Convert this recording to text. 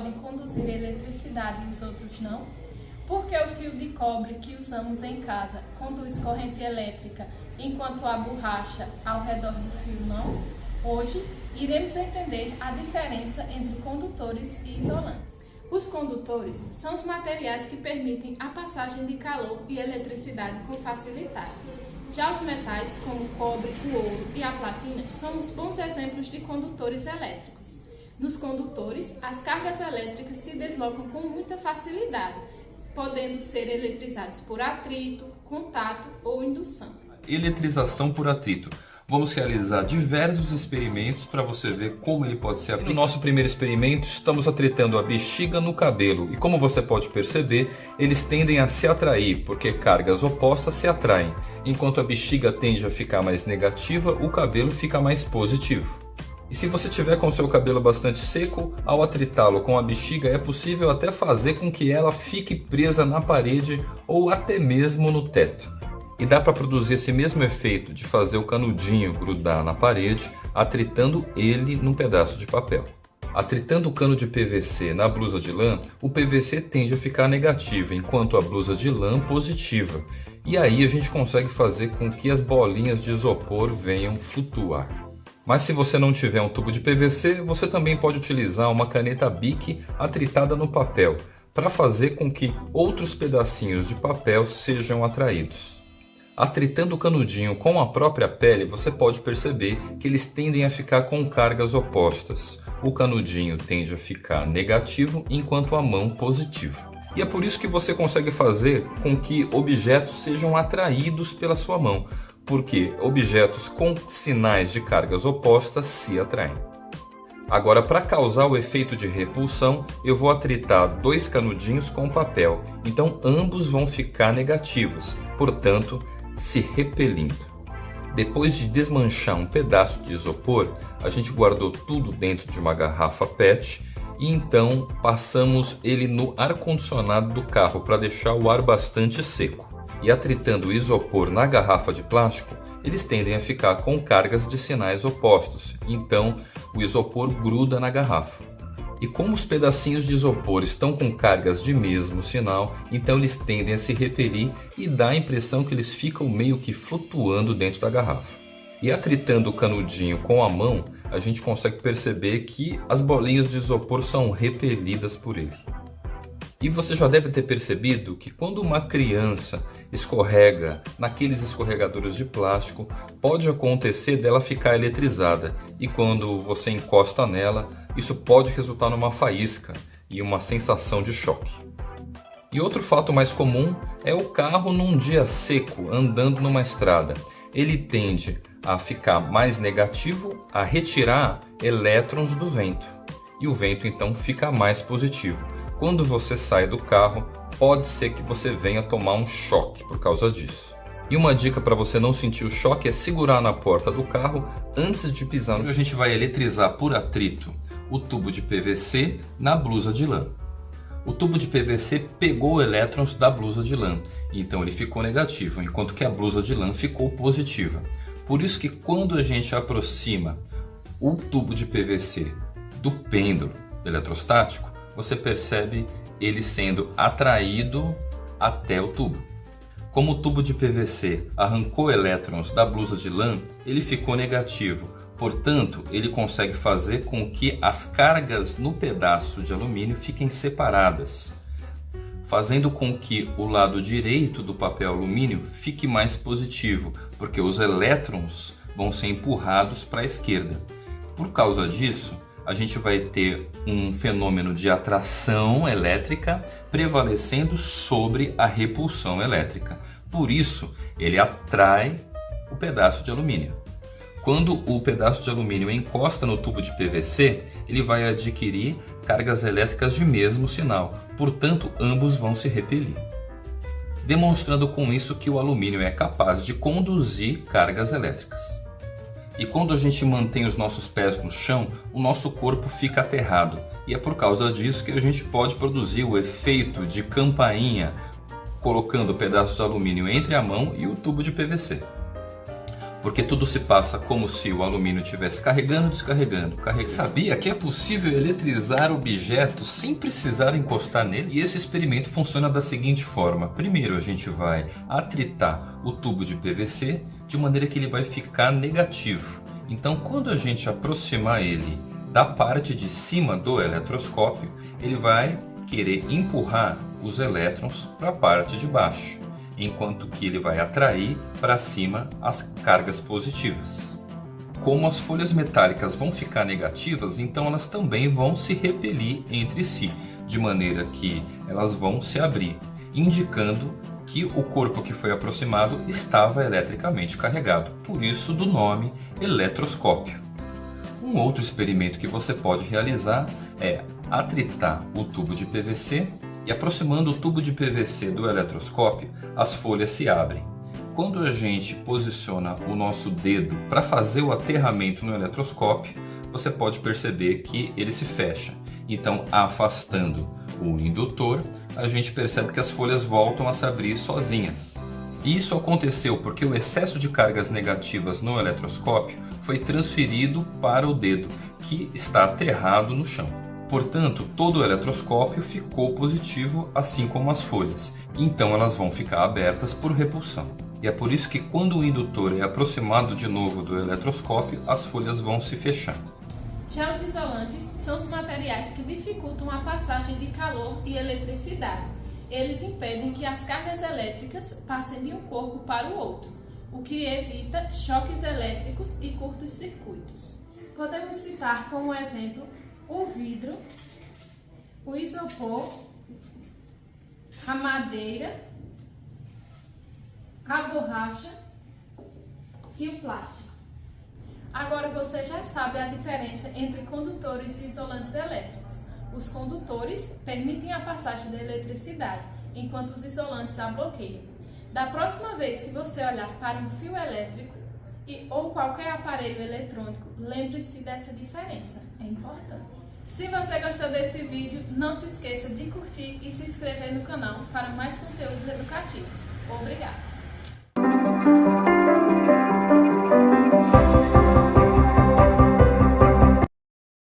podem conduzir eletricidade e os outros não? Por que o fio de cobre que usamos em casa conduz corrente elétrica, enquanto a borracha ao redor do fio não? Hoje, iremos entender a diferença entre condutores e isolantes. Os condutores são os materiais que permitem a passagem de calor e eletricidade com facilidade. Já os metais, como o cobre, o ouro e a platina, são os bons exemplos de condutores elétricos. Nos condutores, as cargas elétricas se deslocam com muita facilidade, podendo ser eletrizados por atrito, contato ou indução. Eletrização por atrito. Vamos realizar diversos experimentos para você ver como ele pode ser aplicado. No nosso primeiro experimento, estamos atritando a bexiga no cabelo e, como você pode perceber, eles tendem a se atrair, porque cargas opostas se atraem. Enquanto a bexiga tende a ficar mais negativa, o cabelo fica mais positivo. E se você tiver com o seu cabelo bastante seco, ao atritá-lo com a bexiga é possível até fazer com que ela fique presa na parede ou até mesmo no teto. E dá para produzir esse mesmo efeito de fazer o canudinho grudar na parede, atritando ele num pedaço de papel. Atritando o cano de PVC na blusa de lã, o PVC tende a ficar negativo, enquanto a blusa de lã positiva. E aí a gente consegue fazer com que as bolinhas de isopor venham flutuar. Mas se você não tiver um tubo de PVC, você também pode utilizar uma caneta Bic atritada no papel, para fazer com que outros pedacinhos de papel sejam atraídos. Atritando o canudinho com a própria pele, você pode perceber que eles tendem a ficar com cargas opostas. O canudinho tende a ficar negativo, enquanto a mão positiva. E é por isso que você consegue fazer com que objetos sejam atraídos pela sua mão, porque objetos com sinais de cargas opostas se atraem. Agora, para causar o efeito de repulsão, eu vou atritar dois canudinhos com papel, então ambos vão ficar negativos, portanto, se repelindo. Depois de desmanchar um pedaço de isopor, a gente guardou tudo dentro de uma garrafa PET e então passamos ele no ar-condicionado do carro para deixar o ar bastante seco. E atritando o isopor na garrafa de plástico, eles tendem a ficar com cargas de sinais opostos, então o isopor gruda na garrafa. E como os pedacinhos de isopor estão com cargas de mesmo sinal, então eles tendem a se repelir e dá a impressão que eles ficam meio que flutuando dentro da garrafa. E atritando o canudinho com a mão, a gente consegue perceber que as bolinhas de isopor são repelidas por ele. E você já deve ter percebido que quando uma criança escorrega naqueles escorregadores de plástico, pode acontecer dela ficar eletrizada. E quando você encosta nela, isso pode resultar numa faísca e uma sensação de choque. E outro fato mais comum é o carro num dia seco, andando numa estrada. Ele tende a ficar mais negativo, a retirar elétrons do vento. E o vento então fica mais positivo. Quando você sai do carro, pode ser que você venha tomar um choque por causa disso. E uma dica para você não sentir o choque é segurar na porta do carro antes de pisar no chão. A gente vai eletrizar por atrito o tubo de PVC na blusa de lã. O tubo de PVC pegou elétrons da blusa de lã, então ele ficou negativo, enquanto que a blusa de lã ficou positiva. Por isso que quando a gente aproxima o tubo de PVC do pêndulo eletrostático, você percebe ele sendo atraído até o tubo. Como o tubo de PVC arrancou elétrons da blusa de lã, ele ficou negativo. Portanto, ele consegue fazer com que as cargas no pedaço de alumínio fiquem separadas, fazendo com que o lado direito do papel alumínio fique mais positivo, porque os elétrons vão ser empurrados para a esquerda. Por causa disso, a gente vai ter um fenômeno de atração elétrica prevalecendo sobre a repulsão elétrica. Por isso, ele atrai o pedaço de alumínio. Quando o pedaço de alumínio encosta no tubo de PVC, ele vai adquirir cargas elétricas de mesmo sinal, portanto, ambos vão se repelir. Demonstrando com isso que o alumínio é capaz de conduzir cargas elétricas. E quando a gente mantém os nossos pés no chão, o nosso corpo fica aterrado. E é por causa disso que a gente pode produzir o efeito de campainha, colocando pedaços de alumínio entre a mão e o tubo de PVC. Porque tudo se passa como se o alumínio estivesse carregando e descarregando. Sabia que é possível eletrizar objetos sem precisar encostar nele? E esse experimento funciona da seguinte forma. Primeiro a gente vai atritar o tubo de PVC de maneira que ele vai ficar negativo. Então quando a gente aproximar ele da parte de cima do eletroscópio, ele vai querer empurrar os elétrons para a parte de baixo, enquanto que ele vai atrair para cima as cargas positivas. Como as folhas metálicas vão ficar negativas, então elas também vão se repelir entre si, de maneira que elas vão se abrir, indicando que o corpo que foi aproximado estava eletricamente carregado, por isso do nome eletroscópio. Um outro experimento que você pode realizar é atritar o tubo de PVC e aproximando o tubo de PVC do eletroscópio, as folhas se abrem. Quando a gente posiciona o nosso dedo para fazer o aterramento no eletroscópio, você pode perceber que ele se fecha. Então, afastando o indutor, a gente percebe que as folhas voltam a se abrir sozinhas. E isso aconteceu porque o excesso de cargas negativas no eletroscópio foi transferido para o dedo, que está aterrado no chão. Portanto, todo o eletroscópio ficou positivo, assim como as folhas. Então elas vão ficar abertas por repulsão. E é por isso que quando o indutor é aproximado de novo do eletroscópio, as folhas vão se fechar. Já os isolantes são os materiais que dificultam a passagem de calor e eletricidade. Eles impedem que as cargas elétricas passem de um corpo para o outro, o que evita choques elétricos e curtos-circuitos. Podemos citar como exemplo o vidro, o isopor, a madeira, a borracha e o plástico. Agora você já sabe a diferença entre condutores e isolantes elétricos. Os condutores permitem a passagem da eletricidade, enquanto os isolantes a bloqueiam. Da próxima vez que você olhar para um fio elétrico ou qualquer aparelho eletrônico, lembre-se dessa diferença, é importante. Se você gostou desse vídeo, não se esqueça de curtir e se inscrever no canal para mais conteúdos educativos. Obrigada!